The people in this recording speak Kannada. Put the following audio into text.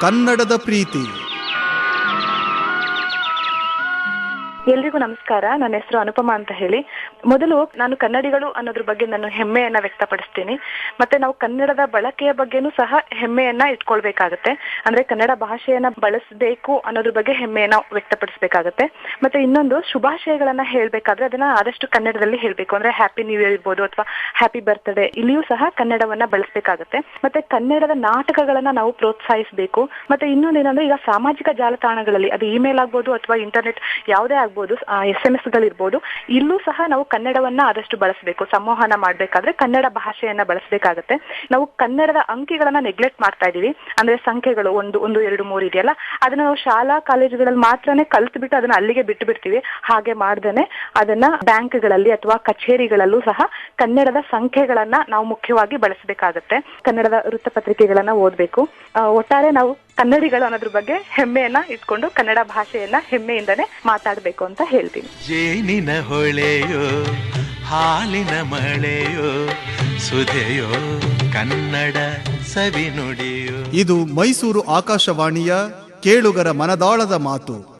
ಕನ್ನಡದ ಪ್ರೀತಿ. ಎಲ್ರಿಗೂ ನಮಸ್ಕಾರ. ನನ್ನ ಹೆಸರು ಅನುಪಮಾ ಅಂತ ಹೇಳಿ. ಮೊದಲು ನಾನು ಕನ್ನಡಿಗಳು ಅನ್ನೋದ್ರ ಬಗ್ಗೆ ನಾನು ಹೆಮ್ಮೆಯನ್ನ ವ್ಯಕ್ತಪಡಿಸ್ತೀನಿ. ಮತ್ತೆ ನಾವು ಕನ್ನಡದ ಬಳಕೆಯ ಬಗ್ಗೆನೂ ಸಹ ಹೆಮ್ಮೆಯನ್ನ ಇಟ್ಕೊಳ್ಬೇಕಾಗತ್ತೆ. ಅಂದ್ರೆ ಕನ್ನಡ ಭಾಷೆಯನ್ನ ಬಳಸಬೇಕು ಅನ್ನೋದ್ರ ಬಗ್ಗೆ ಹೆಮ್ಮೆಯನ್ನ ವ್ಯಕ್ತಪಡಿಸಬೇಕಾಗತ್ತೆ. ಮತ್ತೆ ಇನ್ನೊಂದು, ಶುಭಾಶಯಗಳನ್ನ ಹೇಳ್ಬೇಕಾದ್ರೆ ಅದನ್ನ ಆದಷ್ಟು ಕನ್ನಡದಲ್ಲಿ ಹೇಳ್ಬೇಕು. ಅಂದ್ರೆ ಹ್ಯಾಪಿ ನ್ಯೂ ಇಯರ್ ಇರ್ಬೋದು ಅಥವಾ ಹ್ಯಾಪಿ ಬರ್ತ್ಡೇ, ಇಲ್ಲಿಯೂ ಸಹ ಕನ್ನಡವನ್ನ ಬಳಸಬೇಕಾಗತ್ತೆ. ಮತ್ತೆ ಕನ್ನಡದ ನಾಟಕಗಳನ್ನ ನಾವು ಪ್ರೋತ್ಸಾಹಿಸಬೇಕು. ಮತ್ತೆ ಇನ್ನೊಂದೇನಂದ್ರೆ, ಈಗ ಸಾಮಾಜಿಕ ಜಾಲತಾಣಗಳಲ್ಲಿ ಅದು ಇಮೇಲ್ ಆಗ್ಬೋದು ಅಥವಾ ಇಂಟರ್ನೆಟ್ ಯಾವುದೇ ಆಗ್ಬೋದು, SMS ಗಳಿರ್ಬೋದು, ಇಲ್ಲೂ ಸಹ ನಾವು ಕನ್ನಡವನ್ನ ಆದಷ್ಟು ಬಳಸಬೇಕು. ಸಂವಹನ ಮಾಡ್ಬೇಕಾದ್ರೆ ಕನ್ನಡ ಭಾಷೆಯನ್ನ ಬಳಸಬೇಕಾಗತ್ತೆ. ನಾವು ಕನ್ನಡದ ಅಂಕಿಗಳನ್ನ ನೆಗ್ಲೆಕ್ಟ್ ಮಾಡ್ತಾ ಇದೀವಿ. ಅಂದ್ರೆ ಸಂಖ್ಯೆಗಳು 1, 2, 3 ಇದೆಯಲ್ಲ, ಅದನ್ನ ನಾವು ಶಾಲಾ ಕಾಲೇಜುಗಳಲ್ಲಿ ಮಾತ್ರನೇ ಕಲ್ತ್ಬಿಟ್ಟು ಅದನ್ನ ಅಲ್ಲಿಗೆ ಬಿಟ್ಟು ಬಿಡ್ತೀವಿ. ಹಾಗೆ ಮಾಡ್ದೇನೆ ಅದನ್ನ ಬ್ಯಾಂಕ್ಗಳಲ್ಲಿ ಅಥವಾ ಕಚೇರಿಗಳಲ್ಲೂ ಸಹ ಕನ್ನಡದ ಸಂಖ್ಯೆಗಳನ್ನ ನಾವು ಮುಖ್ಯವಾಗಿ ಬಳಸಬೇಕಾಗತ್ತೆ. ಕನ್ನಡದ ವೃತ್ತಪತ್ರಿಕೆಗಳನ್ನ ಓದ್ಬೇಕು. ಒಟ್ಟಾರೆ ನಾವು ಕನ್ನಡಿಗಳು ಅನ್ನೋದ್ರ ಬಗ್ಗೆ ಹೆಮ್ಮೆಯನ್ನ ಇಟ್ಕೊಂಡು ಕನ್ನಡ ಭಾಷೆಯನ್ನ ಹೆಮ್ಮೆಯಿಂದನೇ ಮಾತಾಡಬೇಕು ಅಂತ ಹೇಳ್ತೀನಿ. ಜೇನಿನ ಹೊಳೆಯೋ ಹಾಲಿನ ಮಳೆಯೋ ಸುಧೆಯೋ ಕನ್ನಡ ಸವಿ ನುಡಿಯೋ. ಇದು ಮೈಸೂರು ಆಕಾಶವಾಣಿಯ ಕೇಳುಗರ ಮನದಾಳದ ಮಾತು.